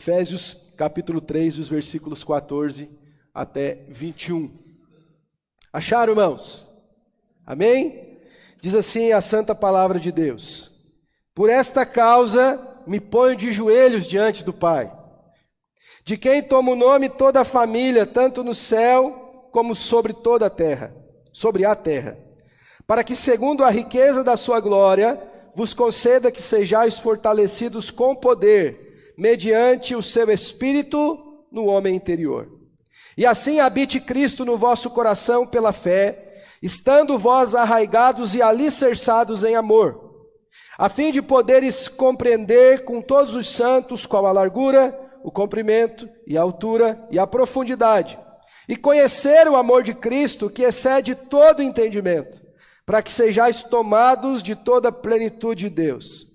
Efésios capítulo 3, dos versículos 14 até 21. Acharam, irmãos? Amém? Diz assim a santa palavra de Deus: por esta causa me ponho de joelhos diante do Pai, de quem toma o nome toda a família, tanto no céu como sobre toda a terra, para que, segundo a riqueza da sua glória, vos conceda que sejais fortalecidos com poder, mediante o seu Espírito no homem interior. E assim habite Cristo no vosso coração pela fé, estando vós arraigados e alicerçados em amor, a fim de poderes compreender com todos os santos qual a largura, o comprimento e a altura e a profundidade, e conhecer o amor de Cristo, que excede todo entendimento, para que sejais tomados de toda a plenitude de Deus.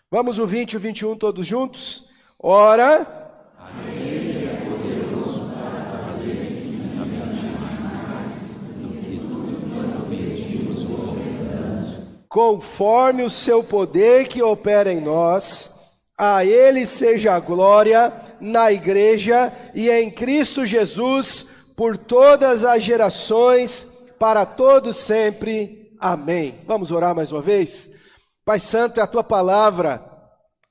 Vamos o 20 e o 21 todos juntos? Ora, Ele é poderoso para fazer infinitamente mais do que tudo quanto pedimos ou pensamos, conforme o seu poder que opera em nós, a Ele seja a glória na igreja e em Cristo Jesus por todas as gerações, para todos sempre. Amém. Vamos orar mais uma vez? Pai Santo, é a Tua palavra.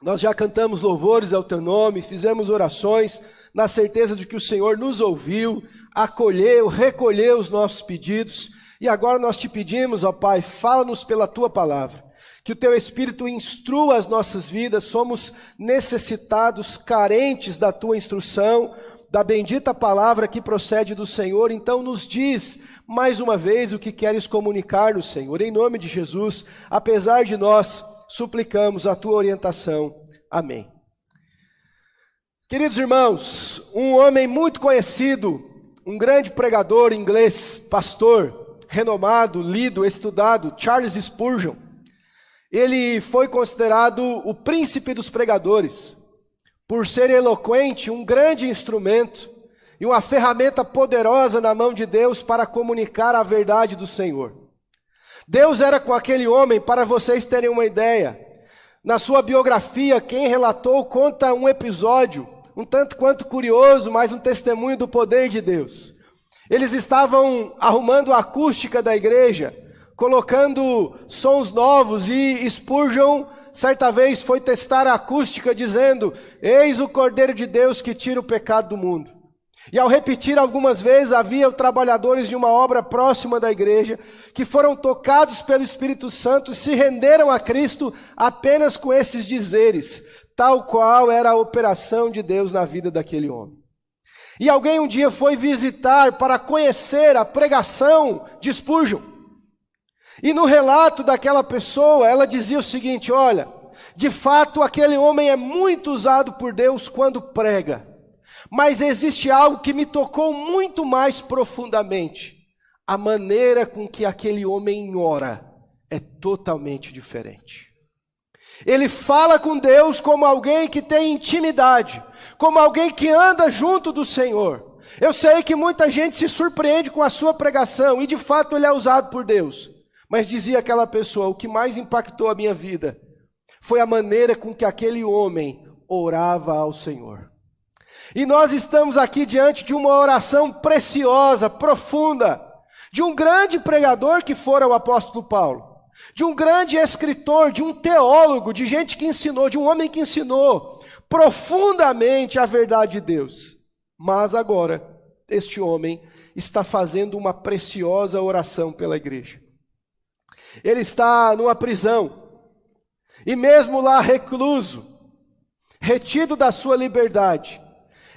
Nós já cantamos louvores ao Teu nome, fizemos orações na certeza de que o Senhor nos ouviu, acolheu, recolheu os nossos pedidos. E agora nós te pedimos, ó Pai, fala-nos pela Tua palavra. Que o Teu Espírito instrua as nossas vidas. Somos necessitados, carentes da Tua instrução, da bendita palavra que procede do Senhor. Então nos diz mais uma vez o que queres comunicar-nos, Senhor. Em nome de Jesus, apesar de nós, suplicamos a Tua orientação. Amém. Queridos irmãos, um homem muito conhecido, um grande pregador inglês, pastor, renomado, lido, estudado, Charles Spurgeon, ele foi considerado o príncipe dos pregadores, por ser eloquente, um grande instrumento e uma ferramenta poderosa na mão de Deus para comunicar a verdade do Senhor. Deus era com aquele homem, para vocês terem uma ideia. Na sua biografia, quem relatou conta um episódio, um tanto quanto curioso, mas um testemunho do poder de Deus. Eles estavam arrumando a acústica da igreja, colocando sons novos, e Spurgeon, certa vez, foi testar a acústica dizendo: eis o Cordeiro de Deus que tira o pecado do mundo. E ao repetir algumas vezes, havia trabalhadores de uma obra próxima da igreja que foram tocados pelo Espírito Santo e se renderam a Cristo apenas com esses dizeres, tal qual era a operação de Deus na vida daquele homem. E alguém um dia foi visitar para conhecer a pregação de Spurgeon. E no relato daquela pessoa, ela dizia o seguinte: olha, de fato aquele homem é muito usado por Deus quando prega. Mas existe algo que me tocou muito mais profundamente. A maneira com que aquele homem ora é totalmente diferente. Ele fala com Deus como alguém que tem intimidade, como alguém que anda junto do Senhor. Eu sei que muita gente se surpreende com a sua pregação, e de fato ele é usado por Deus. Mas dizia aquela pessoa: o que mais impactou a minha vida foi a maneira com que aquele homem orava ao Senhor. E nós estamos aqui diante de uma oração preciosa, profunda, de um grande pregador que fora o apóstolo Paulo, de um grande escritor, de um teólogo, de gente que ensinou, de um homem que ensinou profundamente a verdade de Deus. Mas agora, este homem está fazendo uma preciosa oração pela igreja. Ele está numa prisão, e mesmo lá recluso, retido da sua liberdade,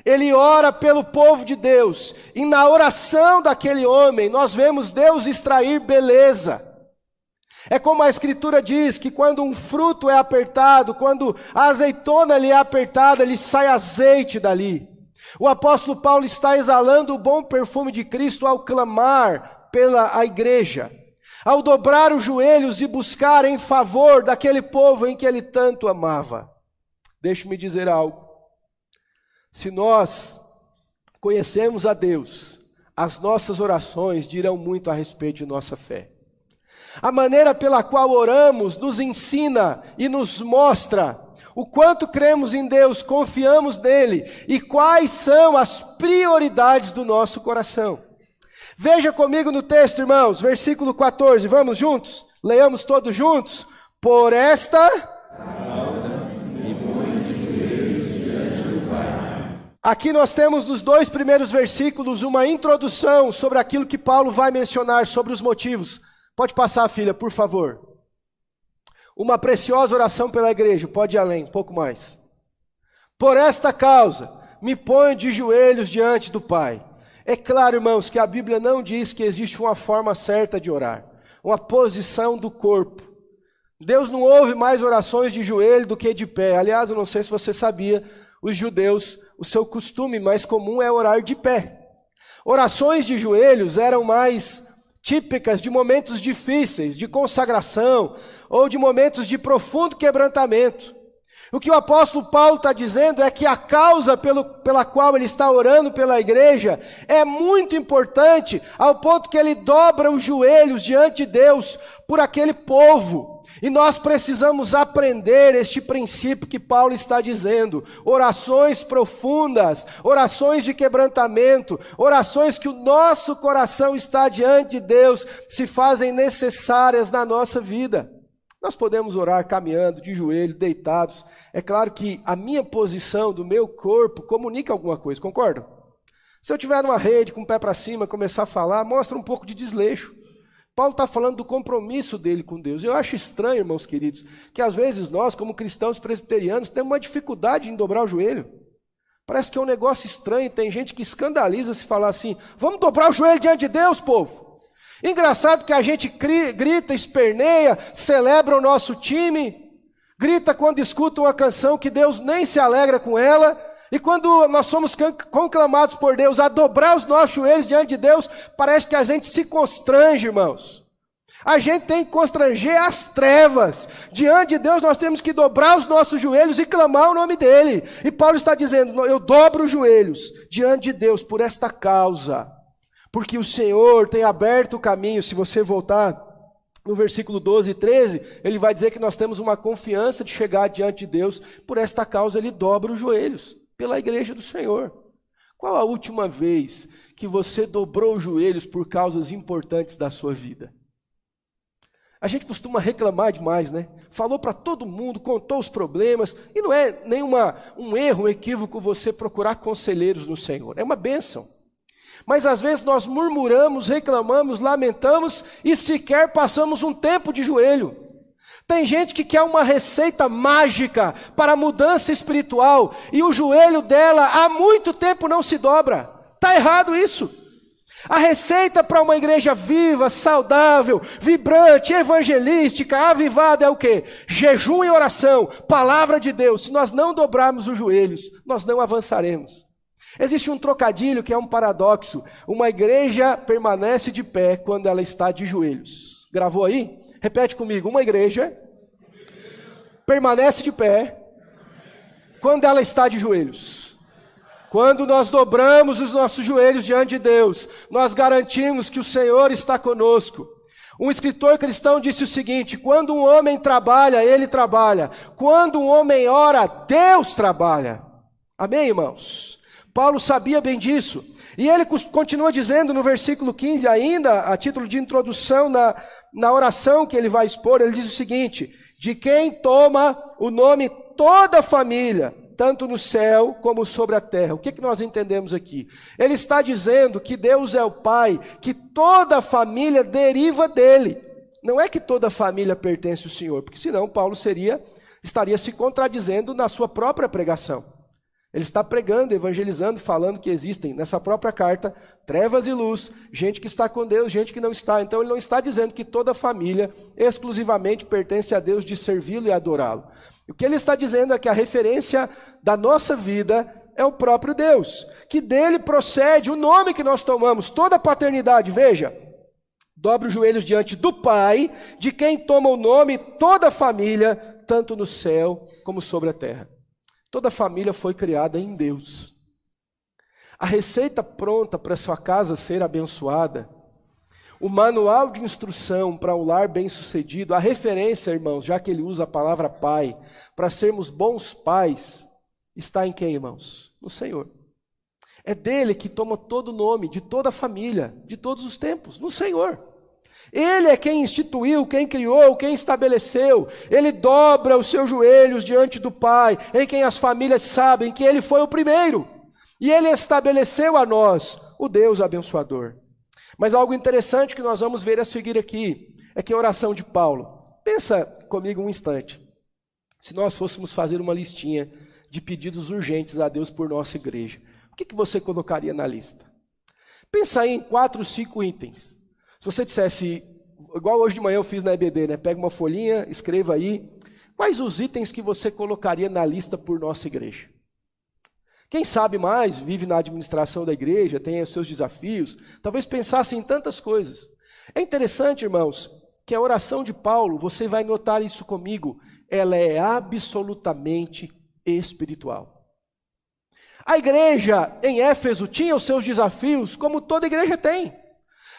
ele ora pelo povo de Deus, e na oração daquele homem, nós vemos Deus extrair beleza. É como a Escritura diz, que quando um fruto é apertado, quando a azeitona lhe é apertada, lhe sai azeite dali. O apóstolo Paulo está exalando o bom perfume de Cristo ao clamar pela igreja, ao dobrar os joelhos e buscar em favor daquele povo em que ele tanto amava. Deixe-me dizer algo. Se nós conhecemos a Deus, as nossas orações dirão muito a respeito de nossa fé. A maneira pela qual oramos nos ensina e nos mostra O quanto cremos em Deus, confiamos nele e quais são as prioridades do nosso coração. Veja comigo no texto, irmãos, versículo 14, vamos juntos? Leiamos todos juntos? Por esta causa me ponho de joelhos diante do Pai. Aqui nós temos nos 2 primeiros versículos uma introdução sobre aquilo que Paulo vai mencionar sobre os motivos. Pode passar, filha, por favor. Uma preciosa oração pela igreja, pode ir além, um pouco mais. Por esta causa, me ponho de joelhos diante do Pai. É claro, irmãos, que a Bíblia não diz que existe uma forma certa de orar, uma posição do corpo. Deus não ouve mais orações de joelho do que de pé. Aliás, eu não sei se você sabia, os judeus, o seu costume mais comum é orar de pé. Orações de joelhos eram mais típicas de momentos difíceis, de consagração, ou de momentos de profundo quebrantamento. O que o apóstolo Paulo está dizendo é que a causa pela qual ele está orando pela igreja é muito importante, ao ponto que ele dobra os joelhos diante de Deus por aquele povo. E nós precisamos aprender este princípio que Paulo está dizendo. Orações profundas, orações de quebrantamento, orações que o nosso coração está diante de Deus, se fazem necessárias na nossa vida. Nós podemos orar caminhando, de joelho, deitados. É claro que a minha posição do meu corpo comunica alguma coisa, concordam? Se eu estiver numa rede com o pé para cima, começar a falar, mostra um pouco de desleixo. Paulo está falando do compromisso dele com Deus. Eu acho estranho, irmãos queridos, que às vezes nós, como cristãos presbiterianos, temos uma dificuldade em dobrar o joelho. Parece que é um negócio estranho, tem gente que escandaliza se falar assim, vamos dobrar o joelho diante de Deus, povo. Engraçado que a gente grita, esperneia, celebra o nosso time, grita quando escuta uma canção que Deus nem se alegra com ela, e quando nós somos conclamados por Deus a dobrar os nossos joelhos diante de Deus, parece que a gente se constrange, irmãos. A gente tem que constranger as trevas. Diante de Deus nós temos que dobrar os nossos joelhos e clamar o nome dEle. E Paulo está dizendo, eu dobro os joelhos diante de Deus por esta causa. Porque o Senhor tem aberto o caminho. Se você voltar no versículo 12 e 13, ele vai dizer que nós temos uma confiança de chegar diante de Deus. Por esta causa ele dobra os joelhos pela igreja do Senhor. Qual a última vez que você dobrou os joelhos por causas importantes da sua vida? A gente costuma reclamar demais, né? Falou para todo mundo, contou os problemas, e não é um erro, um equívoco você procurar conselheiros no Senhor. É uma bênção. Mas às vezes nós murmuramos, reclamamos, lamentamos e sequer passamos um tempo de joelho. Tem gente que quer uma receita mágica para a mudança espiritual e o joelho dela há muito tempo não se dobra. Está errado isso. A receita para uma igreja viva, saudável, vibrante, evangelística, avivada é o quê? Jejum e oração, palavra de Deus. Se nós não dobrarmos os joelhos, nós não avançaremos. Existe um trocadilho que é um paradoxo. Uma igreja permanece de pé quando ela está de joelhos. Gravou aí? Repete comigo. Uma igreja permanece de pé quando ela está de joelhos. Quando nós dobramos os nossos joelhos diante de Deus, nós garantimos que o Senhor está conosco. Um escritor cristão disse o seguinte: quando um homem trabalha, ele trabalha. Quando um homem ora, Deus trabalha. Amém, irmãos? Paulo sabia bem disso. E ele continua dizendo no versículo 15 ainda, a título de introdução na oração que ele vai expor, ele diz o seguinte: de quem toma o nome toda a família, tanto no céu como sobre a terra. O que nós entendemos aqui? Ele está dizendo que Deus é o Pai, que toda a família deriva dele. Não é que toda a família pertence ao Senhor, porque senão Paulo estaria se contradizendo na sua própria pregação. Ele está pregando, evangelizando, falando que existem nessa própria carta trevas e luz, gente que está com Deus, gente que não está. Então ele não está dizendo que toda a família exclusivamente pertence a Deus, de servi-lo e adorá-lo. O que ele está dizendo é que a referência da nossa vida é o próprio Deus, que dele procede o nome que nós tomamos, toda a paternidade. Veja, dobre os joelhos diante do Pai, de quem toma o nome toda a família, tanto no céu como sobre a terra. Toda a família foi criada em Deus. A receita pronta para sua casa ser abençoada, O manual de instrução para um lar bem-sucedido, a referência, irmãos, já que ele usa a palavra pai, para sermos bons pais, está em quem, irmãos? No Senhor. É dele que toma todo o nome, de toda a família, de todos os tempos, no Senhor. Ele é quem instituiu, quem criou, quem estabeleceu. Ele dobra os seus joelhos diante do Pai, em quem as famílias sabem que ele foi o primeiro. E ele estabeleceu a nós o Deus abençoador. Mas algo interessante que nós vamos ver a seguir aqui, é que a oração de Paulo. Pensa comigo um instante. Se nós fôssemos fazer uma listinha de pedidos urgentes a Deus por nossa igreja, o que você colocaria na lista? Pensa aí em 4, 5 itens. Se você dissesse, igual hoje de manhã eu fiz na EBD, né? Pega uma folhinha, escreva aí, quais os itens que você colocaria na lista por nossa igreja? Quem sabe mais, vive na administração da igreja, tem os seus desafios, talvez pensasse em tantas coisas. É interessante, irmãos, que a oração de Paulo, você vai notar isso comigo, ela é absolutamente espiritual. A igreja em Éfeso tinha os seus desafios, como toda igreja tem.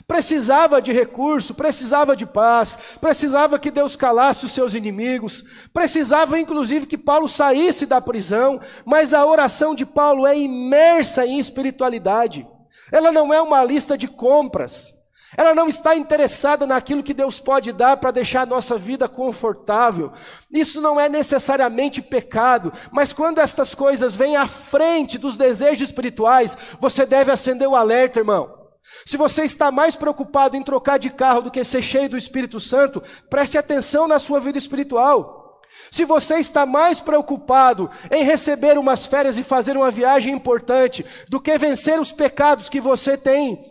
Precisava de recurso, precisava de paz, precisava que Deus calasse os seus inimigos, precisava inclusive que Paulo saísse da prisão, mas a oração de Paulo é imersa em espiritualidade. Ela não é uma lista de compras, ela não está interessada naquilo que Deus pode dar para deixar a nossa vida confortável. Isso não é necessariamente pecado, mas quando estas coisas vêm à frente dos desejos espirituais, você deve acender o alerta, irmão. Se você está mais preocupado em trocar de carro do que ser cheio do Espírito Santo, preste atenção na sua vida espiritual. Se você está mais preocupado em receber umas férias e fazer uma viagem importante do que vencer os pecados que você tem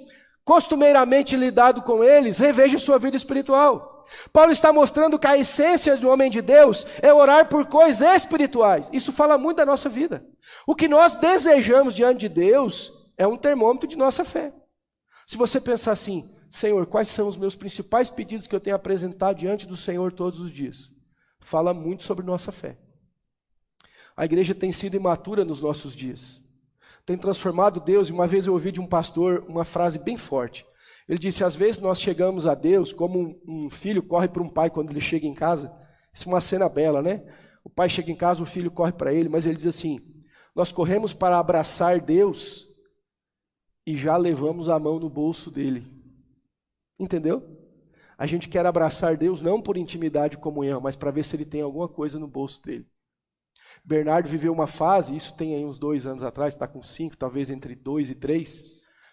costumeiramente lidado com eles, reveja sua vida espiritual. Paulo está mostrando que a essência do homem de Deus é orar por coisas espirituais. Isso fala muito da nossa vida. O que nós desejamos diante de Deus é um termômetro de nossa fé. Se você pensar assim, Senhor, quais são os meus principais pedidos que eu tenho apresentado diante do Senhor todos os dias? Fala muito sobre nossa fé. A igreja tem sido imatura nos nossos dias. Tem transformado Deus, e uma vez eu ouvi de um pastor uma frase bem forte. Ele disse, às vezes nós chegamos a Deus como um filho corre para um pai quando ele chega em casa. Isso é uma cena bela, né? O pai chega em casa, o filho corre para ele, mas ele diz assim, nós corremos para abraçar Deus e já levamos a mão no bolso dele. Entendeu? A gente quer abraçar Deus não por intimidade e comunhão, mas para ver se ele tem alguma coisa no bolso dele. Bernardo viveu uma fase, isso tem aí uns 2 anos atrás, está com 5, talvez entre 2 e 3.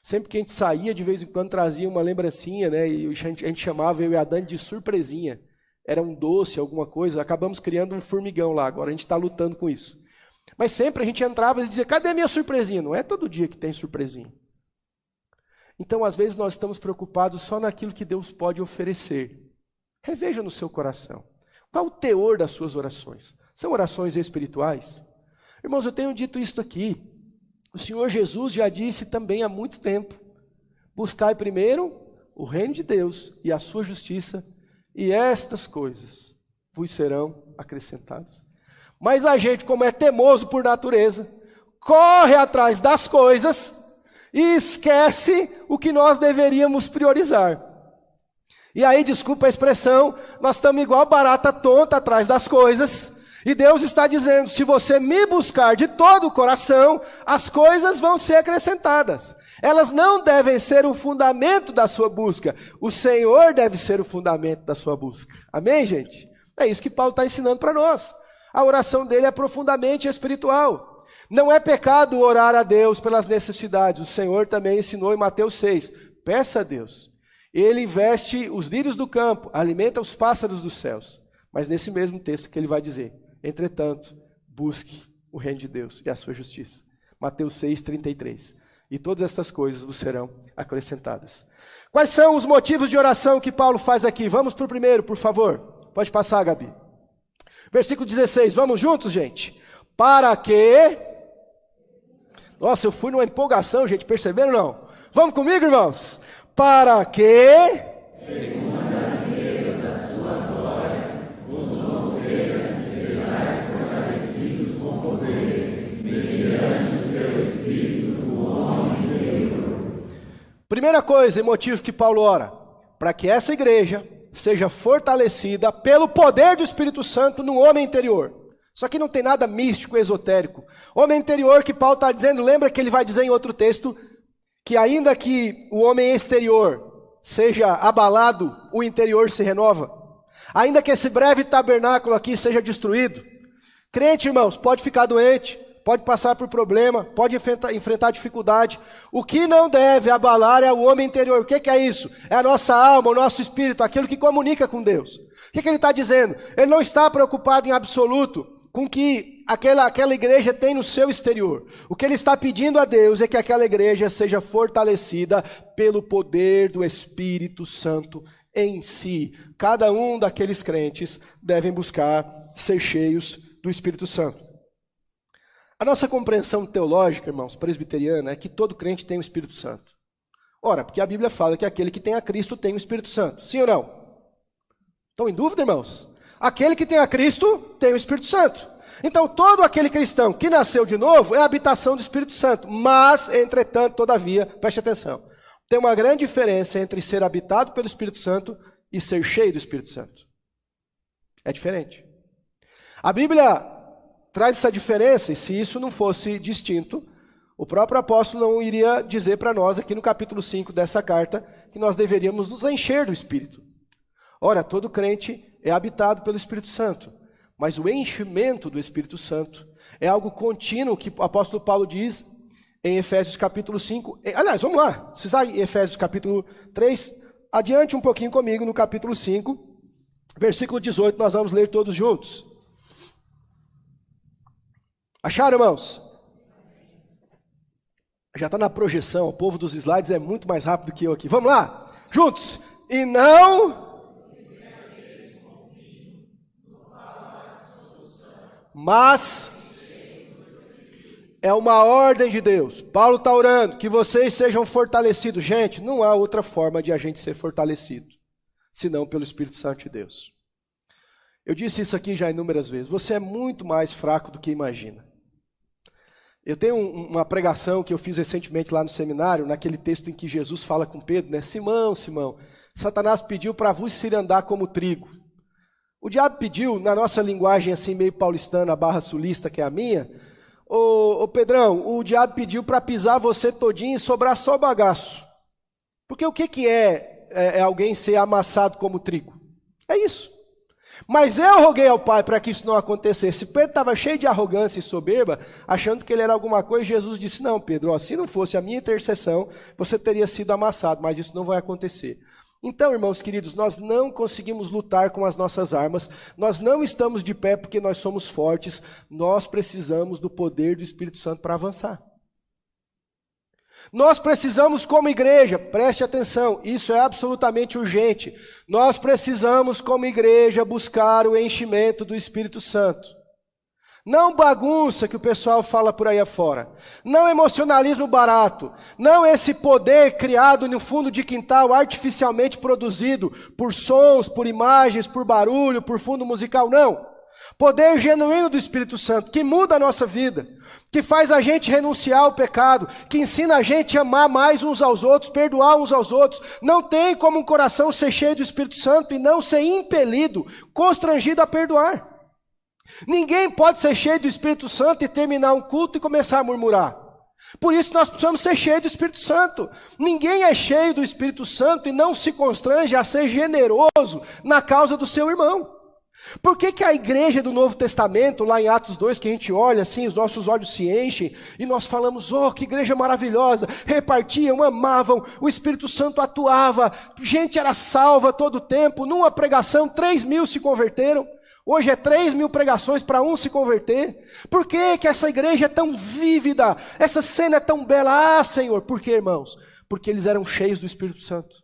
Sempre que a gente saía, de vez em quando trazia uma lembrancinha, né? E a gente chamava eu e a Dani de surpresinha. Era um doce, alguma coisa. Acabamos criando um formigão lá, agora a gente está lutando com isso. Mas sempre a gente entrava e dizia, cadê a minha surpresinha? Não é todo dia que tem surpresinha. Então, às vezes, nós estamos preocupados só naquilo que Deus pode oferecer. Reveja no seu coração. Qual o teor das suas orações? São orações espirituais? Irmãos, eu tenho dito isso aqui. O Senhor Jesus já disse também há muito tempo. Buscai primeiro o reino de Deus e a sua justiça, e estas coisas vos serão acrescentadas. Mas a gente, como é teimoso por natureza, corre atrás das coisas e esquece o que nós deveríamos priorizar. E aí, desculpa a expressão, nós estamos igual barata tonta atrás das coisas, e Deus está dizendo, se você me buscar de todo o coração, as coisas vão ser acrescentadas. Elas não devem ser o fundamento da sua busca, o Senhor deve ser o fundamento da sua busca. Amém, gente? É isso que Paulo está ensinando para nós. A oração dele é profundamente espiritual. Não é pecado orar a Deus pelas necessidades. O Senhor também ensinou em Mateus 6. Peça a Deus. Ele veste os lírios do campo, alimenta os pássaros dos céus. Mas nesse mesmo texto que ele vai dizer, entretanto, busque o reino de Deus e a sua justiça. Mateus 6, 33. E todas estas coisas vos serão acrescentadas. Quais são os motivos de oração que Paulo faz aqui? Vamos para o primeiro, por favor. Pode passar, Gabi. Versículo 16, vamos juntos, gente? Para que... Nossa, eu fui numa empolgação, gente, perceberam ou não? Vamos comigo, irmãos? Para que... segundo a riqueza da sua glória, vos conceda que sejais fortalecidos com poder, mediante o seu Espírito, o homem interior. Primeira coisa e motivo que Paulo ora. para que essa igreja seja fortalecida pelo poder do Espírito Santo no homem interior. Isso aqui não tem nada místico, esotérico. Homem interior que Paulo está dizendo, lembra que ele vai dizer em outro texto, que ainda que o homem exterior seja abalado, o interior se renova. Ainda que esse breve tabernáculo aqui seja destruído. Crente, irmãos, pode ficar doente, pode passar por problema, pode enfrentar dificuldade. O que não deve abalar é o homem interior. O que é isso? É a nossa alma, o nosso espírito, aquilo que comunica com Deus. O que ele está dizendo? Ele não está preocupado em absoluto com o que aquela igreja tem no seu exterior. O que ele está pedindo a Deus é que aquela igreja seja fortalecida pelo poder do Espírito Santo em si. Cada um daqueles crentes devem buscar ser cheios do Espírito Santo. A nossa compreensão teológica, irmãos, presbiteriana, é que todo crente tem o Espírito Santo. Ora, porque a Bíblia fala que aquele que tem a Cristo tem o Espírito Santo. Sim ou não? Estão em dúvida, irmãos? Aquele que tem a Cristo tem o Espírito Santo. Então, todo aquele cristão que nasceu de novo é a habitação do Espírito Santo. Mas, entretanto, todavia, preste atenção, tem uma grande diferença entre ser habitado pelo Espírito Santo e ser cheio do Espírito Santo. É diferente. A Bíblia traz essa diferença, e se isso não fosse distinto, o próprio apóstolo não iria dizer para nós, aqui no capítulo 5 dessa carta, que nós deveríamos nos encher do Espírito. Ora, todo crente é habitado pelo Espírito Santo, mas o enchimento do Espírito Santo é algo contínuo, que o apóstolo Paulo diz em Efésios capítulo 5. Aliás, vamos lá, se está em Efésios capítulo 3, adiante um pouquinho comigo no capítulo 5, versículo 18, nós vamos ler todos juntos. Acharam, irmãos? Já está na projeção, o povo dos slides é muito mais rápido que eu aqui. Vamos lá, juntos. E não... Mas é uma ordem de Deus. Paulo está orando que vocês sejam fortalecidos. Gente, não há outra forma de a gente ser fortalecido, senão pelo Espírito Santo de Deus. Eu disse isso aqui já inúmeras vezes. Você é muito mais fraco do que imagina. Eu tenho uma pregação que eu fiz recentemente lá no seminário, naquele texto em que Jesus fala com Pedro, né? Simão, Simão, Satanás pediu para vos se andar como trigo. O diabo pediu, na nossa linguagem assim meio paulistana, barra sulista, que é a minha, ô Pedrão, o diabo pediu para pisar você todinho e sobrar só o bagaço. Porque o que é alguém ser amassado como trigo? É isso. Mas eu roguei ao Pai para que isso não acontecesse. Pedro estava cheio de arrogância e soberba, achando que ele era alguma coisa, e Jesus disse, não, Pedro, ó, se não fosse a minha intercessão, você teria sido amassado, mas isso não vai acontecer. Então, irmãos queridos, nós não conseguimos lutar com as nossas armas, nós não estamos de pé porque nós somos fortes, nós precisamos do poder do Espírito Santo para avançar. Nós precisamos como igreja, preste atenção, isso é absolutamente urgente, nós precisamos como igreja buscar o enchimento do Espírito Santo. Não bagunça que o pessoal fala por aí afora. Não emocionalismo barato. Não esse poder criado no fundo de quintal, artificialmente produzido por sons, por imagens, por barulho, por fundo musical. Não. Poder genuíno do Espírito Santo, que muda a nossa vida, que faz a gente renunciar ao pecado, que ensina a gente a amar mais uns aos outros, perdoar uns aos outros. Não tem como um coração ser cheio do Espírito Santo e não ser impelido, constrangido a perdoar. Ninguém pode ser cheio do Espírito Santo e terminar um culto e começar a murmurar. Por isso nós precisamos ser cheios do Espírito Santo. Ninguém é cheio do Espírito Santo e não se constrange a ser generoso na causa do seu irmão. Por que a igreja do Novo Testamento, lá em Atos 2, que a gente olha assim, os nossos olhos se enchem e nós falamos, oh, que igreja maravilhosa, repartiam, amavam, o Espírito Santo atuava, gente era salva todo o tempo, numa pregação 3.000 se converteram. Hoje é 3.000 pregações para um se converter. Por que essa igreja é tão vívida? Essa cena é tão bela? Ah, Senhor, por que, irmãos? Porque eles eram cheios do Espírito Santo.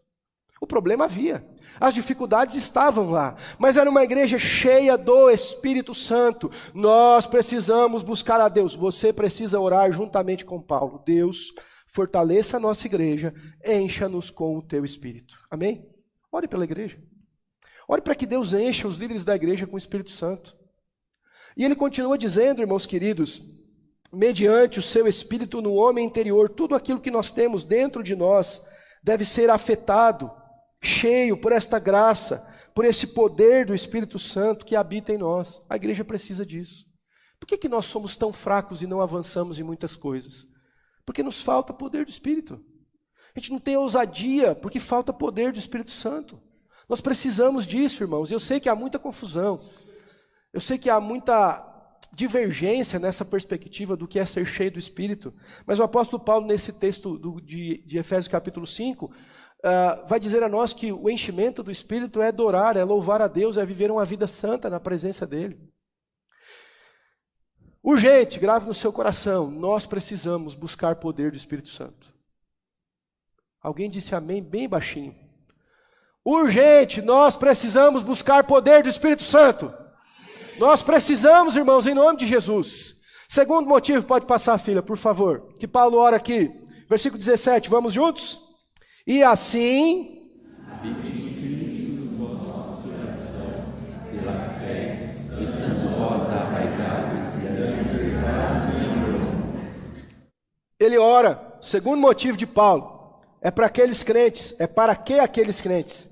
O problema havia. As dificuldades estavam lá. Mas era uma igreja cheia do Espírito Santo. Nós precisamos buscar a Deus. Você precisa orar juntamente com Paulo. Deus, fortaleça a nossa igreja. Encha-nos com o teu Espírito. Amém? Ore pela igreja. Ore para que Deus encha os líderes da igreja com o Espírito Santo. E ele continua dizendo, irmãos queridos, mediante o seu Espírito no homem interior, tudo aquilo que nós temos dentro de nós deve ser afetado, cheio por esta graça, por esse poder do Espírito Santo que habita em nós. A igreja precisa disso. Por que nós somos tão fracos e não avançamos em muitas coisas? Porque nos falta poder do Espírito. A gente não tem ousadia porque falta poder do Espírito Santo. Nós precisamos disso, irmãos. Eu sei que há muita confusão. Eu sei que há muita divergência nessa perspectiva do que é ser cheio do Espírito. Mas o apóstolo Paulo, nesse texto de Efésios capítulo 5, vai dizer a nós que o enchimento do Espírito é adorar, é louvar a Deus, é viver uma vida santa na presença dEle. Urgente, grave no seu coração, nós precisamos buscar poder do Espírito Santo. Alguém disse amém bem baixinho. Urgente, nós precisamos buscar poder do Espírito Santo. Nós precisamos, irmãos, em nome de Jesus. Segundo motivo, pode passar a filha, por favor, que Paulo ora aqui. Versículo 17, vamos juntos? E assim, habite em Cristo no vosso coração, pela fé, estando vós arraigados e alicerçados em amor. Ele ora, segundo motivo de Paulo, é para aqueles crentes, é para que aqueles crentes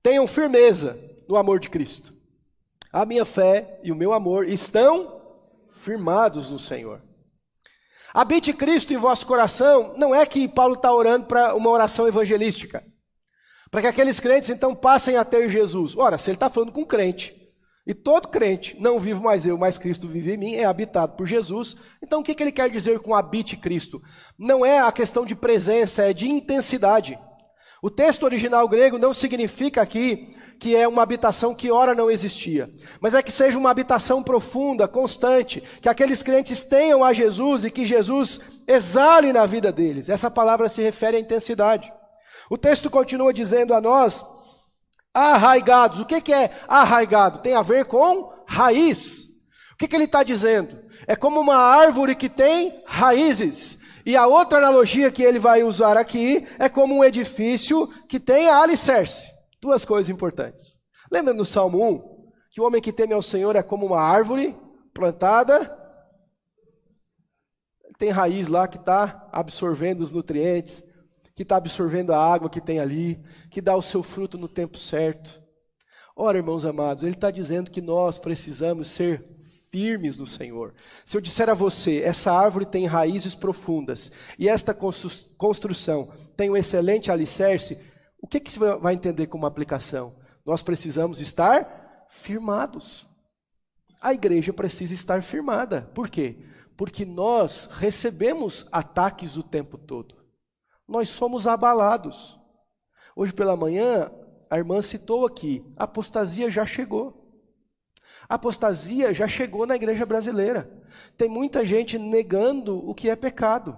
tenham firmeza no amor de Cristo. A minha fé e o meu amor estão firmados no Senhor. Habite Cristo em vosso coração, não é que Paulo está orando para uma oração evangelística, para que aqueles crentes então passem a ter Jesus. Ora, se ele está falando com crente, e todo crente, não vivo mais eu, mas Cristo vive em mim, é habitado por Jesus, então o que ele quer dizer com habite Cristo? Não é a questão de presença, é de intensidade. O texto original grego não significa aqui que é uma habitação que ora não existia, mas é que seja uma habitação profunda, constante, que aqueles crentes tenham a Jesus e que Jesus exale na vida deles. Essa palavra se refere à intensidade. O texto continua dizendo a nós, arraigados. O que é arraigado? Tem a ver com raiz. O que ele está dizendo? É como uma árvore que tem raízes. E a outra analogia que ele vai usar aqui é como um edifício que tem alicerce. Duas coisas importantes. Lembra no Salmo 1? Que o homem que teme ao Senhor é como uma árvore plantada. Tem raiz lá que está absorvendo os nutrientes, que está absorvendo a água que tem ali, que dá o seu fruto no tempo certo. Ora, irmãos amados, ele está dizendo que nós precisamos ser firmes no Senhor. Se eu disser a você, essa árvore tem raízes profundas, e esta construção tem um excelente alicerce, o que você vai entender como aplicação? Nós precisamos estar firmados. A igreja precisa estar firmada. Por quê? Porque nós recebemos ataques o tempo todo. Nós somos abalados. Hoje pela manhã, a irmã citou aqui, a apostasia já chegou. A apostasia já chegou na igreja brasileira. Tem muita gente negando o que é pecado,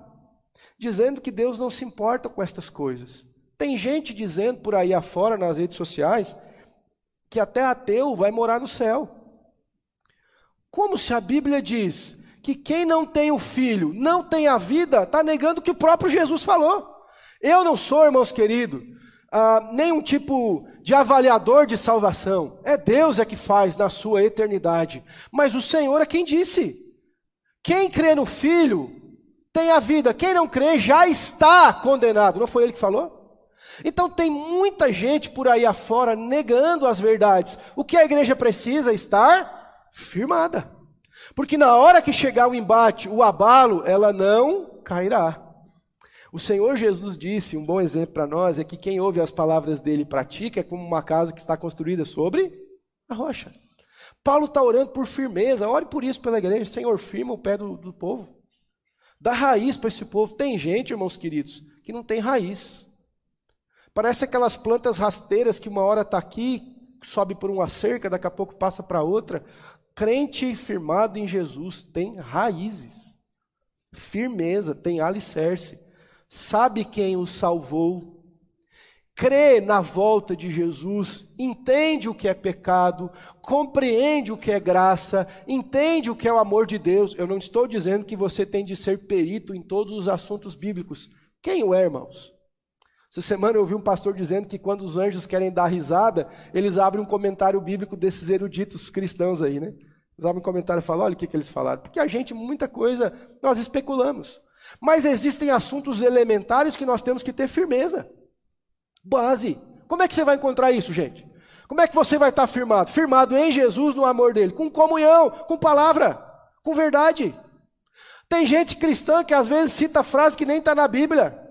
dizendo que Deus não se importa com estas coisas. Tem gente dizendo por aí afora, nas redes sociais, que até ateu vai morar no céu. Como se a Bíblia diz que quem não tem o Filho, não tem a vida, está negando o que o próprio Jesus falou. Eu não sou, irmãos queridos, nenhum tipo de avaliador de salvação. É Deus que faz na sua eternidade. Mas o Senhor é quem disse. Quem crê no Filho tem a vida. Quem não crê já está condenado. Não foi ele que falou? Então tem muita gente por aí afora negando as verdades. O que a igreja precisa é estar firmada. Porque na hora que chegar o embate, o abalo, ela não cairá. O Senhor Jesus disse, um bom exemplo para nós, é que quem ouve as palavras dele e pratica é como uma casa que está construída sobre a rocha. Paulo está orando por firmeza, ore por isso pela igreja. Senhor, firma o pé do povo. Dá raiz para esse povo. Tem gente, irmãos queridos, que não tem raiz. Parece aquelas plantas rasteiras que uma hora está aqui, sobe por uma cerca, daqui a pouco passa para outra. Crente firmado em Jesus tem raízes, firmeza, tem alicerce, sabe quem o salvou, crê na volta de Jesus, entende o que é pecado, compreende o que é graça, entende o que é o amor de Deus. Eu não estou dizendo que você tem de ser perito em todos os assuntos bíblicos. Quem o é, irmãos? Essa semana eu ouvi um pastor dizendo que quando os anjos querem dar risada, eles abrem um comentário bíblico desses eruditos cristãos aí, né? Eles abrem um comentário e falam, olha o que eles falaram. Porque a gente, muita coisa, nós especulamos. Mas existem assuntos elementares que nós temos que ter firmeza. Base. Como é que você vai encontrar isso, gente? Como é que você vai estar firmado? Firmado em Jesus, no amor dele, com comunhão, com palavra, com verdade. Tem gente cristã que às vezes cita frase que nem está na Bíblia,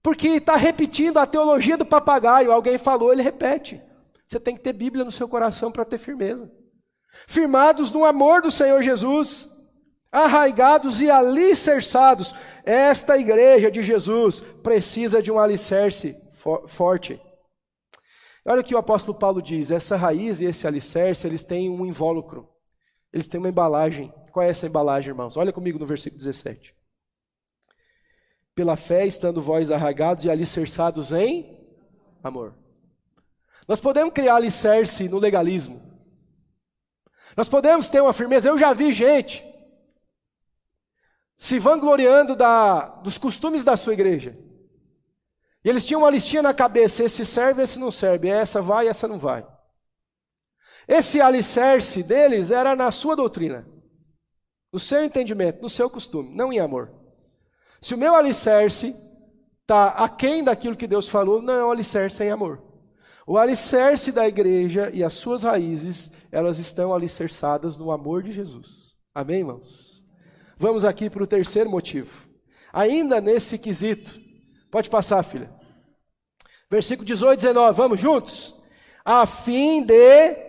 porque está repetindo a teologia do papagaio. Alguém falou, ele repete. Você tem que ter Bíblia no seu coração para ter firmeza. Firmados no amor do Senhor Jesus, arraigados e alicerçados. Esta igreja de Jesus precisa de um alicerce forte. Olha o que o apóstolo Paulo diz, essa raiz e esse alicerce, eles têm um invólucro, eles têm uma embalagem. Qual é essa embalagem, irmãos? Olha comigo no versículo 17. Pela fé, estando vós arraigados e alicerçados em amor. Nós podemos criar alicerce no legalismo. Nós podemos ter uma firmeza. Eu já vi gente se vangloriando dos costumes da sua igreja. E eles tinham uma listinha na cabeça, esse serve, esse não serve, essa vai, essa não vai. Esse alicerce deles era na sua doutrina, no seu entendimento, no seu costume, não em amor. Se o meu alicerce está aquém daquilo que Deus falou, não é um alicerce em amor. O alicerce da igreja e as suas raízes, elas estão alicerçadas no amor de Jesus. Amém, irmãos? Vamos aqui para o terceiro motivo. Ainda nesse quesito, pode passar, filha. Versículo 18 e 19, vamos juntos? A fim de...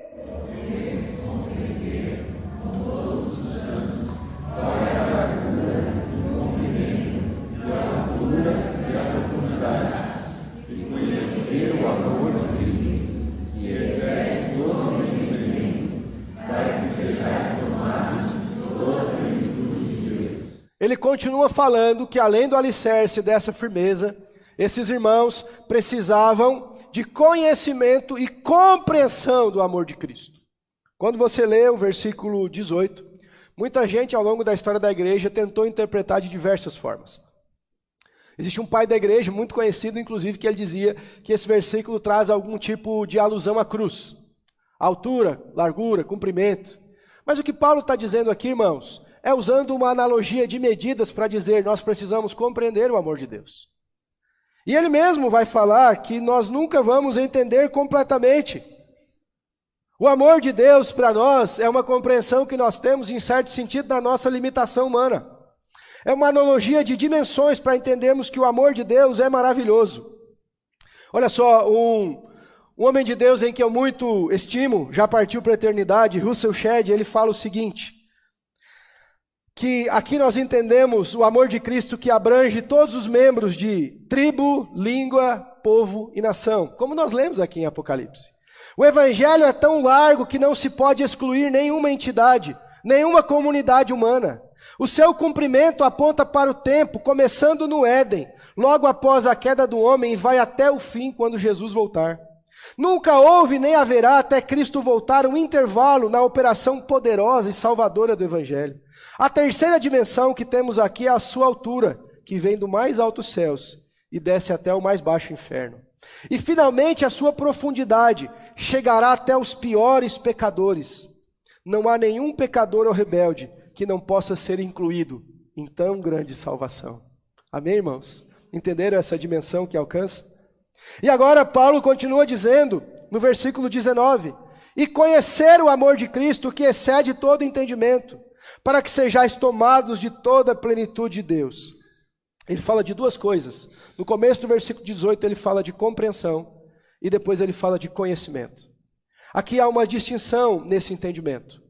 Ele continua falando que além do alicerce dessa firmeza, esses irmãos precisavam de conhecimento e compreensão do amor de Cristo. Quando você lê o versículo 18, muita gente ao longo da história da igreja tentou interpretar de diversas formas. Existe um pai da igreja muito conhecido, inclusive, que ele dizia que esse versículo traz algum tipo de alusão à cruz. Altura, largura, comprimento. Mas o que Paulo está dizendo aqui, irmãos, é usando uma analogia de medidas para dizer nós precisamos compreender o amor de Deus. E ele mesmo vai falar que nós nunca vamos entender completamente. O amor de Deus para nós é uma compreensão que nós temos, em certo sentido, da nossa limitação humana. É uma analogia de dimensões para entendermos que o amor de Deus é maravilhoso. Olha só, um homem de Deus em que eu muito estimo, já partiu para a eternidade, Russell Shedd, ele fala o seguinte, que aqui nós entendemos o amor de Cristo que abrange todos os membros de tribo, língua, povo e nação, como nós lemos aqui em Apocalipse. O evangelho é tão largo que não se pode excluir nenhuma entidade, nenhuma comunidade humana. O seu cumprimento aponta para o tempo, começando no Éden, logo após a queda do homem, e vai até o fim, quando Jesus voltar. Nunca houve nem haverá até Cristo voltar um intervalo na operação poderosa e salvadora do evangelho. A terceira dimensão que temos aqui é a sua altura, que vem do mais altos céus e desce até o mais baixo inferno. E finalmente a sua profundidade chegará até os piores pecadores. Não há nenhum pecador ou rebelde que não possa ser incluído em tão grande salvação. Amém, irmãos? Entenderam essa dimensão que alcança? E agora Paulo continua dizendo, no versículo 19, e conhecer o amor de Cristo que excede todo entendimento, para que sejais tomados de toda a plenitude de Deus. Ele fala de duas coisas. No começo do versículo 18 ele fala de compreensão e depois ele fala de conhecimento. Aqui há uma distinção nesse entendimento.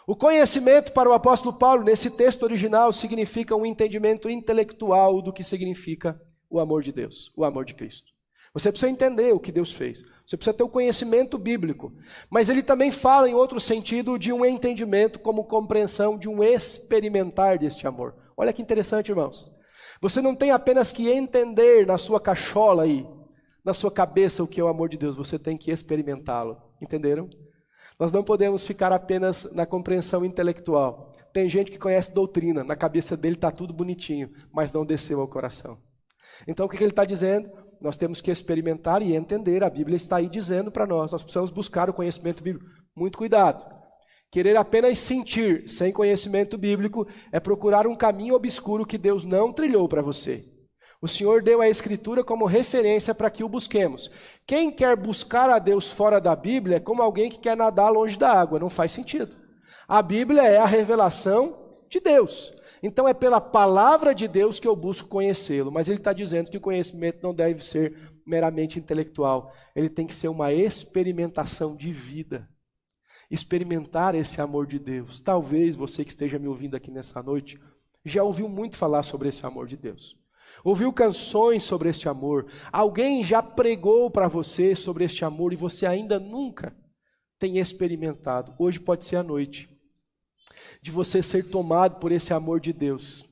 O conhecimento para o apóstolo Paulo, nesse texto original, significa um entendimento intelectual do que significa o amor de Deus, o amor de Cristo. Você precisa entender o que Deus fez. Você precisa ter o conhecimento bíblico. Mas ele também fala em outro sentido de um entendimento como compreensão de um experimentar deste amor. Olha que interessante, irmãos. Você não tem apenas que entender na sua cachola aí, na sua cabeça o que é o amor de Deus. Você tem que experimentá-lo. Entenderam? Nós não podemos ficar apenas na compreensão intelectual. Tem gente que conhece doutrina. Na cabeça dele está tudo bonitinho, mas não desceu ao coração. Então o que ele está dizendo? Nós temos que experimentar e entender, a Bíblia está aí dizendo para nós precisamos buscar o conhecimento bíblico. Muito cuidado. Querer apenas sentir, sem conhecimento bíblico, é procurar um caminho obscuro que Deus não trilhou para você. O Senhor deu a Escritura como referência para que o busquemos. Quem quer buscar a Deus fora da Bíblia é como alguém que quer nadar longe da água, não faz sentido. A Bíblia é a revelação de Deus. Então é pela palavra de Deus que eu busco conhecê-lo, mas ele está dizendo que o conhecimento não deve ser meramente intelectual, ele tem que ser uma experimentação de vida. Experimentar esse amor de Deus. Talvez você que esteja me ouvindo aqui nessa noite já ouviu muito falar sobre esse amor de Deus. Ouviu canções sobre este amor. Alguém já pregou para você sobre este amor e você ainda nunca tem experimentado. Hoje pode ser a noite de você ser tomado por esse amor de Deus,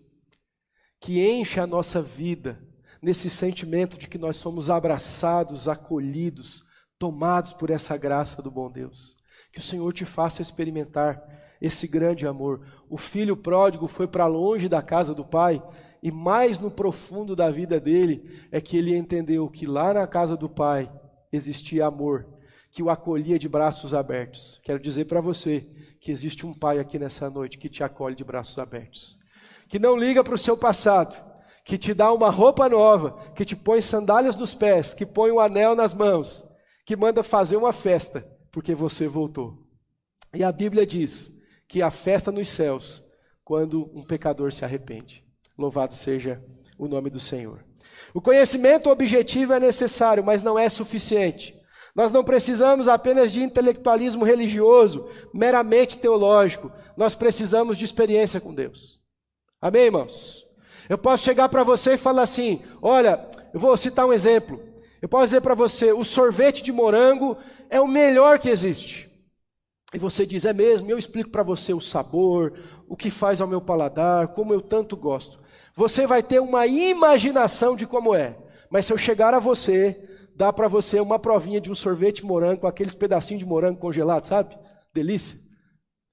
que enche a nossa vida nesse sentimento de que nós somos abraçados, acolhidos, tomados por essa graça do bom Deus. Que o Senhor te faça experimentar esse grande amor. O filho pródigo foi para longe da casa do pai, e mais no profundo da vida dele é que ele entendeu que lá na casa do pai existia amor, que o acolhia de braços abertos. Quero dizer para você que existe um pai aqui nessa noite que te acolhe de braços abertos, que não liga para o seu passado, que te dá uma roupa nova, que te põe sandálias nos pés, que põe um anel nas mãos, que manda fazer uma festa, porque você voltou. E a Bíblia diz que há festa nos céus quando um pecador se arrepende. Louvado seja o nome do Senhor. O conhecimento objetivo é necessário, mas não é suficiente. Nós não precisamos apenas de intelectualismo religioso, meramente teológico. Nós precisamos de experiência com Deus. Amém, irmãos? Eu posso chegar para você e falar assim, olha, eu vou citar um exemplo. Eu posso dizer para você, o sorvete de morango é o melhor que existe. E você diz, é mesmo? E eu explico para você o sabor, o que faz ao meu paladar, como eu tanto gosto. Você vai ter uma imaginação de como é. Mas se eu chegar a você, dar para você uma provinha de um sorvete de morango, com aqueles pedacinhos de morango congelado, sabe? Delícia.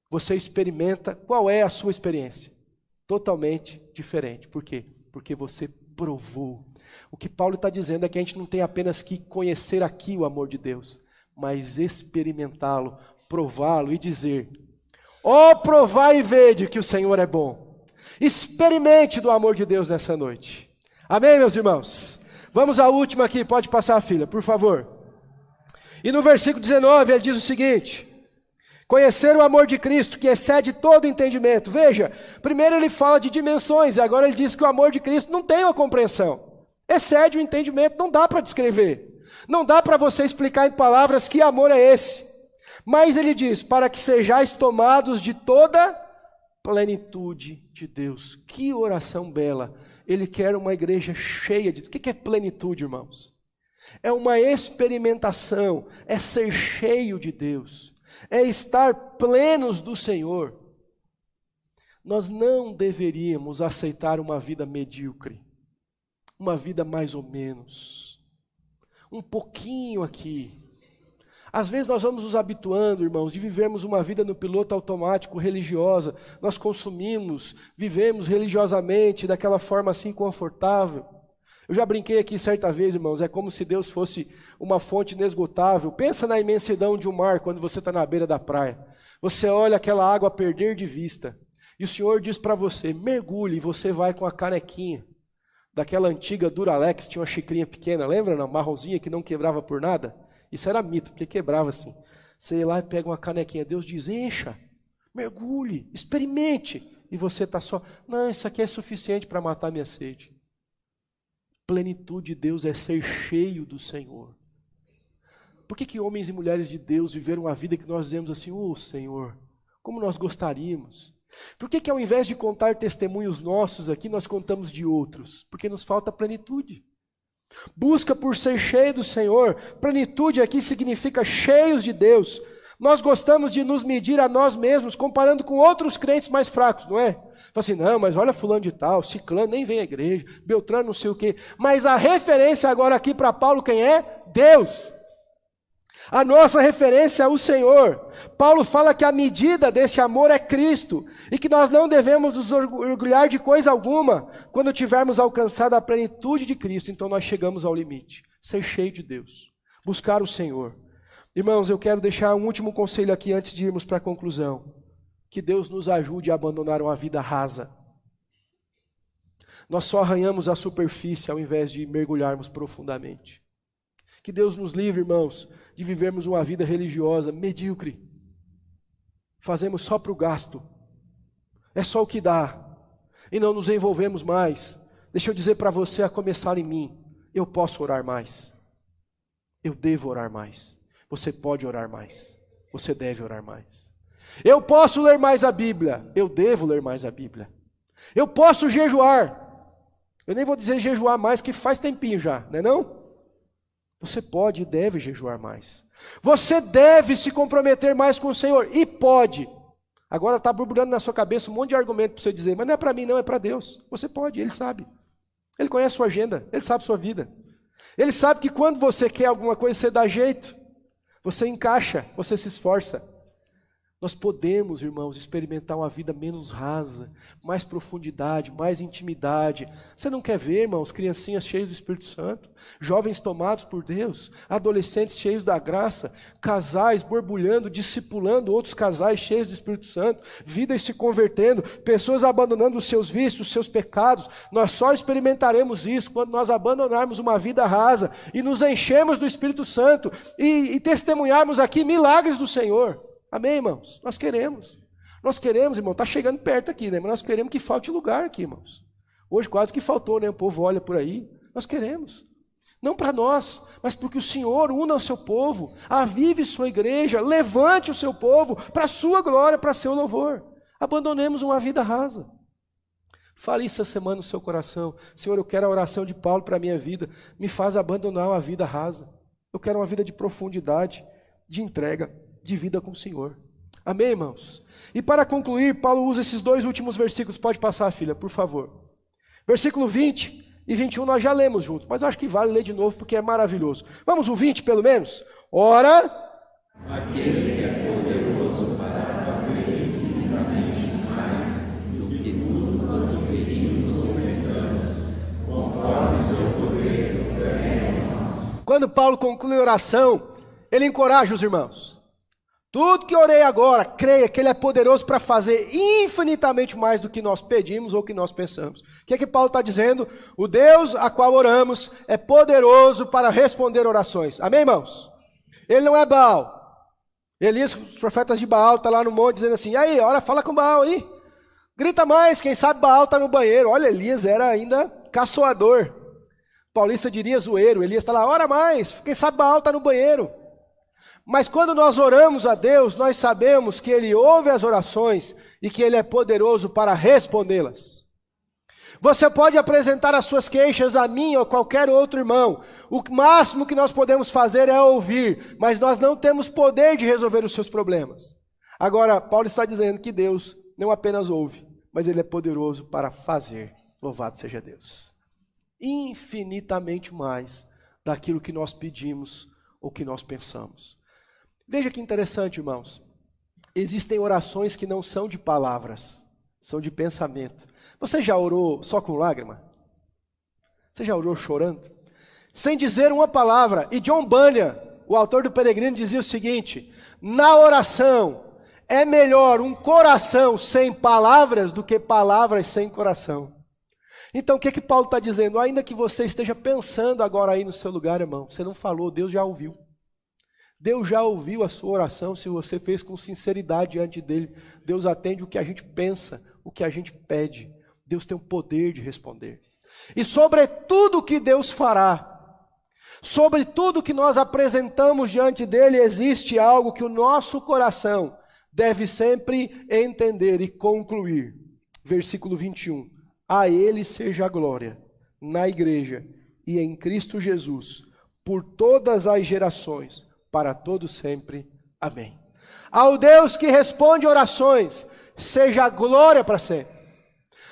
Você experimenta, qual é a sua experiência? Totalmente diferente. Por quê? Porque você provou. O que Paulo está dizendo é que a gente não tem apenas que conhecer aqui o amor de Deus, mas experimentá-lo, prová-lo e dizer, ó, provai e vede que o Senhor é bom. Experimente do amor de Deus nessa noite. Amém, meus irmãos? Vamos à última aqui, pode passar a filha, por favor. E no versículo 19 ele diz o seguinte, conhecer o amor de Cristo que excede todo entendimento. Veja, primeiro ele fala de dimensões e agora ele diz que o amor de Cristo não tem uma compreensão. Excede o entendimento, não dá para descrever. Não dá para você explicar em palavras que amor é esse. Mas ele diz, para que sejais tomados de toda plenitude de Deus. Que oração bela. Ele quer uma igreja cheia de... O que é plenitude, irmãos? É uma experimentação, é ser cheio de Deus, é estar plenos do Senhor. Nós não deveríamos aceitar uma vida medíocre, uma vida mais ou menos, um pouquinho aqui. Às vezes nós vamos nos habituando, irmãos, de vivermos uma vida no piloto automático religiosa. Nós consumimos, vivemos religiosamente daquela forma assim confortável. Eu já brinquei aqui certa vez, irmãos, é como se Deus fosse uma fonte inesgotável. Pensa na imensidão de um mar quando você está na beira da praia. Você olha aquela água perder de vista. E o Senhor diz para você, mergulhe, e você vai com a canequinha. Daquela antiga Duralex, tinha uma xicrinha pequena, lembra? Uma marronzinha que não quebrava por nada. Isso era mito, porque quebrava assim. Você ia lá e pega uma canequinha. Deus diz, encha, mergulhe, experimente. E você está só, não, isso aqui é suficiente para matar minha sede. Plenitude de Deus é ser cheio do Senhor. Por que homens e mulheres de Deus viveram uma vida que nós dizemos assim, ô Senhor, como nós gostaríamos? Por que ao invés de contar testemunhos nossos aqui, nós contamos de outros? Porque nos falta plenitude. Busca por ser cheio do Senhor. Plenitude aqui significa cheios de Deus. Nós gostamos de nos medir a nós mesmos comparando com outros crentes mais fracos, não é? Fala assim, não, mas olha fulano de tal, ciclano nem vem à igreja, Beltrano não sei o quê. Mas a referência agora aqui para Paulo quem é? Deus. A nossa referência é o Senhor. Paulo fala que a medida desse amor é Cristo e que nós não devemos nos orgulhar de coisa alguma. Quando tivermos alcançado a plenitude de Cristo, então nós chegamos ao limite. Ser cheio de Deus. Buscar o Senhor. Irmãos, eu quero deixar um último conselho aqui antes de irmos para a conclusão. Que Deus nos ajude a abandonar uma vida rasa. Nós só arranhamos a superfície ao invés de mergulharmos profundamente. Que Deus nos livre, irmãos, de vivermos uma vida religiosa medíocre. Fazemos só para o gasto. É só o que dá. E não nos envolvemos mais. Deixa eu dizer para você, a começar em mim, eu posso orar mais. Eu devo orar mais. Você pode orar mais. Você deve orar mais. Eu posso ler mais a Bíblia. Eu devo ler mais a Bíblia. Eu posso jejuar. Eu nem vou dizer jejuar mais, que faz tempinho já, não é não? Você pode e deve jejuar mais. Você deve se comprometer mais com o Senhor. E pode. Agora está borbulhando na sua cabeça um monte de argumento para você dizer, mas não é para mim não, é para Deus. Você pode, Ele sabe. Ele conhece a sua agenda, Ele sabe a sua vida. Ele sabe que quando você quer alguma coisa, você dá jeito. Você encaixa, você se esforça. Nós podemos, irmãos, experimentar uma vida menos rasa, mais profundidade, mais intimidade. Você não quer ver, irmãos, criancinhas cheias do Espírito Santo, jovens tomados por Deus, adolescentes cheios da graça, casais borbulhando, discipulando outros casais cheios do Espírito Santo, vidas se convertendo, pessoas abandonando os seus vícios, os seus pecados. Nós só experimentaremos isso quando nós abandonarmos uma vida rasa e nos enchemos do Espírito Santo e testemunharmos aqui milagres do Senhor. Amém, irmãos? Nós queremos, irmão, está chegando perto aqui, né? Mas nós queremos que falte lugar aqui, irmãos. Hoje quase que faltou, né? O povo olha por aí. Nós queremos, não para nós, mas porque o Senhor una o seu povo, avive sua igreja, levante o seu povo para a sua glória, para seu louvor. Abandonemos uma vida rasa. Fale isso essa semana no seu coração. Senhor, eu quero a oração de Paulo para a minha vida. Me faz abandonar uma vida rasa. Eu quero uma vida de profundidade, de entrega, de vida com o Senhor. Amém, irmãos? E para concluir, Paulo usa esses dois últimos versículos. Pode passar, filha, por favor. Versículo 20 e 21 nós já lemos juntos, mas eu acho que vale ler de novo porque é maravilhoso. Vamos o 20 pelo menos? Ora, aquele que é poderoso para fazer infinitamente mais do que tudo quanto pedimos ou pensamos, conforme o seu poder opera em nós. Quando Paulo conclui a oração, ele encoraja os irmãos. Tudo que orei agora, creia que Ele é poderoso para fazer infinitamente mais do que nós pedimos ou que nós pensamos. O que é que Paulo está dizendo? O Deus a qual oramos é poderoso para responder orações. Amém, irmãos? Ele não é Baal. Elias, os profetas de Baal, está lá no monte dizendo assim, e aí, ora, fala com Baal aí. Grita mais, quem sabe Baal está no banheiro. Olha, Elias era ainda caçoador. Paulista diria zoeiro. Elias está lá, ora mais, quem sabe Baal está no banheiro. Mas quando nós oramos a Deus, nós sabemos que Ele ouve as orações e que Ele é poderoso para respondê-las. Você pode apresentar as suas queixas a mim ou a qualquer outro irmão. O máximo que nós podemos fazer é ouvir, mas nós não temos poder de resolver os seus problemas. Agora, Paulo está dizendo que Deus não apenas ouve, mas Ele é poderoso para fazer. Louvado seja Deus. Infinitamente mais daquilo que nós pedimos ou que nós pensamos. Veja que interessante, irmãos. Existem orações que não são de palavras, são de pensamento. Você já orou só com lágrima? Você já orou chorando? Sem dizer uma palavra. E John Bunyan, o autor do Peregrino, dizia o seguinte: na oração é melhor um coração sem palavras do que palavras sem coração. Então o que é que Paulo está dizendo? Ainda que você esteja pensando agora aí no seu lugar, irmão, você não falou, Deus já ouviu. Deus já ouviu a sua oração, se você fez com sinceridade diante dele. Deus atende o que a gente pensa, o que a gente pede. Deus tem o poder de responder. E sobre tudo que Deus fará, sobre tudo que nós apresentamos diante dele, existe algo que o nosso coração deve sempre entender e concluir. Versículo 21. A ele seja a glória, na igreja e em Cristo Jesus, por todas as gerações, para todo sempre. Amém. Ao Deus que responde orações, seja a glória para sempre.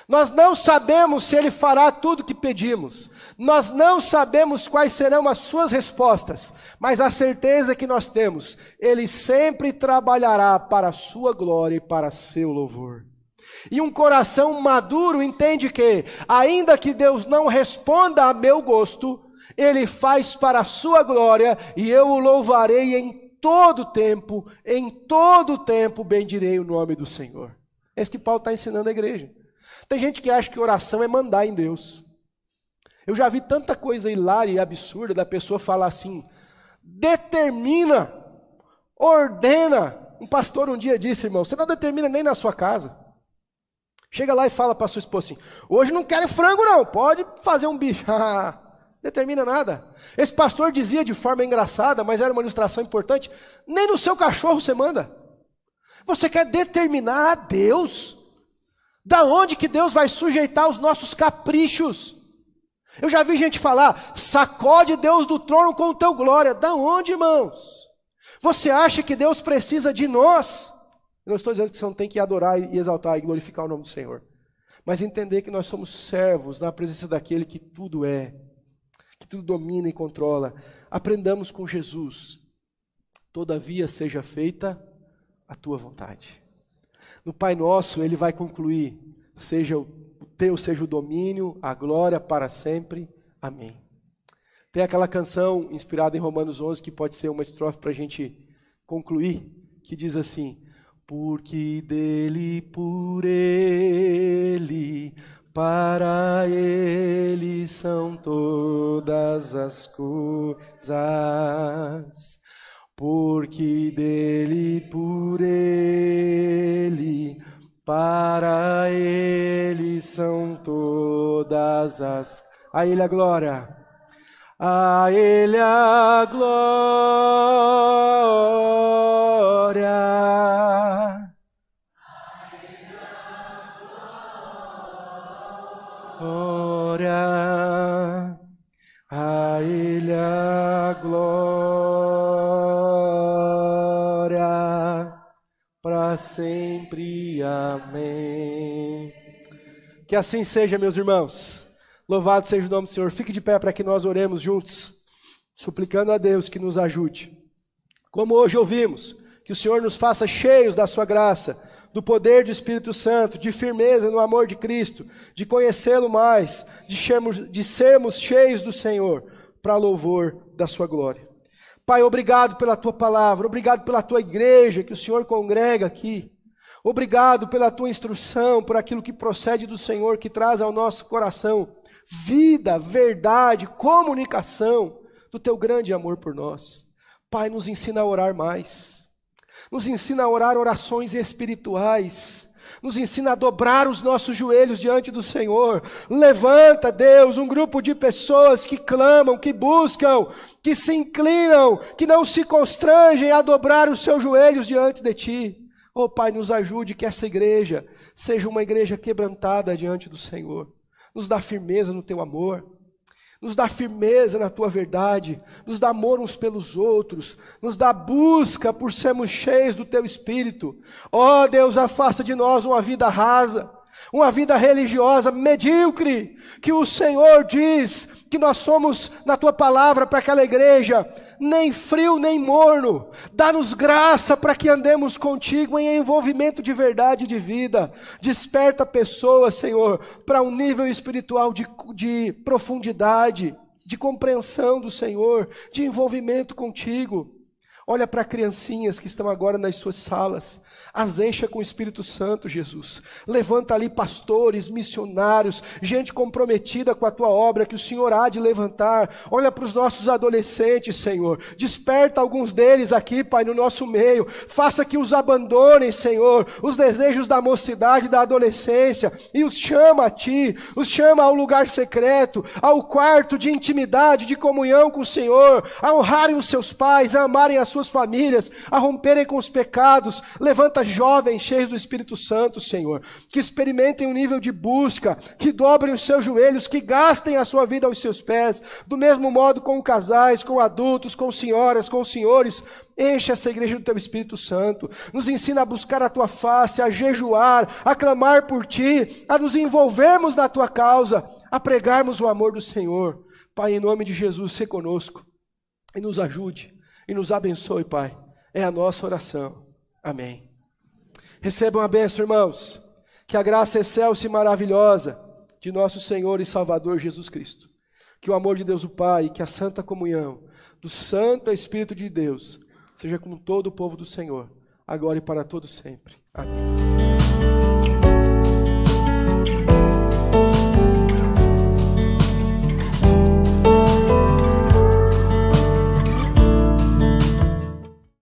Nós não sabemos se Ele fará tudo o que pedimos. Nós não sabemos quais serão as suas respostas. Mas a certeza que nós temos, Ele sempre trabalhará para a sua glória e para seu louvor. E um coração maduro entende que, ainda que Deus não responda a meu gosto, Ele faz para a sua glória, e eu o louvarei em todo tempo bendirei o nome do Senhor. É isso que Paulo está ensinando à igreja. Tem gente que acha que oração é mandar em Deus. Eu já vi tanta coisa hilária e absurda da pessoa falar assim, determina, ordena. Um pastor um dia disse, irmão, você não determina nem na sua casa. Chega lá e fala para sua esposa assim, hoje não quero frango não, pode fazer um bife. Determina nada. Esse pastor dizia de forma engraçada, mas era uma ilustração importante, nem no seu cachorro você manda. Você quer determinar a Deus? Da onde que Deus vai sujeitar os nossos caprichos? Eu já vi gente falar, sacode Deus do trono com o teu glória. Da onde, irmãos? Você acha que Deus precisa de nós? Eu não estou dizendo que você não tem que adorar e exaltar e glorificar o nome do Senhor. Mas entender que nós somos servos na presença daquele que tudo é, que tudo domina e controla. Aprendamos com Jesus. Todavia seja feita a tua vontade. No Pai Nosso, Ele vai concluir, seja o teu, seja o domínio, a glória para sempre. Amém. Tem aquela canção inspirada em Romanos 11, que pode ser uma estrofe para a gente concluir, que diz assim, porque dele, por ele, para ele são todas as coisas, porque dele, por ele, para ele são todas as... A ele a glória. A ele a glória. Glória. A ele a glória. Para sempre. Amém. Que assim seja, meus irmãos. Louvado seja o nome do Senhor. Fique de pé para que nós oremos juntos, suplicando a Deus que nos ajude. Como hoje ouvimos, que o Senhor nos faça cheios da sua graça, do poder do Espírito Santo, de firmeza no amor de Cristo, de conhecê-lo mais, de sermos cheios do Senhor, para louvor da sua glória. Pai, obrigado pela tua palavra, obrigado pela tua igreja que o Senhor congrega aqui. Obrigado pela tua instrução, por aquilo que procede do Senhor, que traz ao nosso coração vida, verdade, comunicação do teu grande amor por nós. Pai, nos ensina a orar mais, nos ensina a orar orações espirituais, nos ensina a dobrar os nossos joelhos diante do Senhor. Levanta, Deus, um grupo de pessoas que clamam, que buscam, que se inclinam, que não se constrangem a dobrar os seus joelhos diante de Ti. Oh Pai, nos ajude que essa igreja seja uma igreja quebrantada diante do Senhor. Nos dá firmeza no Teu amor, nos dá firmeza na Tua verdade, nos dá amor uns pelos outros, nos dá busca por sermos cheios do Teu Espírito. Ó Deus, afasta de nós uma vida rasa, uma vida religiosa medíocre, que o Senhor diz que nós somos, na Tua palavra, para aquela igreja, nem frio nem morno. Dá-nos graça para que andemos contigo em envolvimento de verdade e de vida. Desperta pessoas, Senhor, para um nível espiritual de profundidade, de compreensão do Senhor, de envolvimento contigo. Olha para criancinhas que estão agora nas suas salas, as encha com o Espírito Santo, Jesus. Levanta ali pastores, missionários, gente comprometida com a Tua obra, que o Senhor há de levantar. Olha para os nossos adolescentes, Senhor. Desperta alguns deles aqui, Pai, no nosso meio. Faça que os abandonem, Senhor, os desejos da mocidade, da adolescência, e os chama a Ti, os chama ao lugar secreto, ao quarto de intimidade, de comunhão com o Senhor, a honrarem os seus pais, a amarem as suas famílias, a romperem com os pecados. Levanta jovens cheios do Espírito Santo, Senhor, que experimentem um nível de busca, que dobrem os seus joelhos, que gastem a sua vida aos seus pés, do mesmo modo com casais, com adultos, com senhoras, com senhores. Enche essa igreja do Teu Espírito Santo, nos ensina a buscar a Tua face, a jejuar, a clamar por Ti, a nos envolvermos na Tua causa, a pregarmos o amor do Senhor. Pai, em nome de Jesus, se conosco e nos ajude e nos abençoe, Pai. É a nossa oração. Amém. Recebam a bênção, irmãos. Que a graça excelsa e maravilhosa de nosso Senhor e Salvador Jesus Cristo, que o amor de Deus o Pai, que a santa comunhão do Santo Espírito de Deus seja com todo o povo do Senhor, agora e para todo sempre. Amém.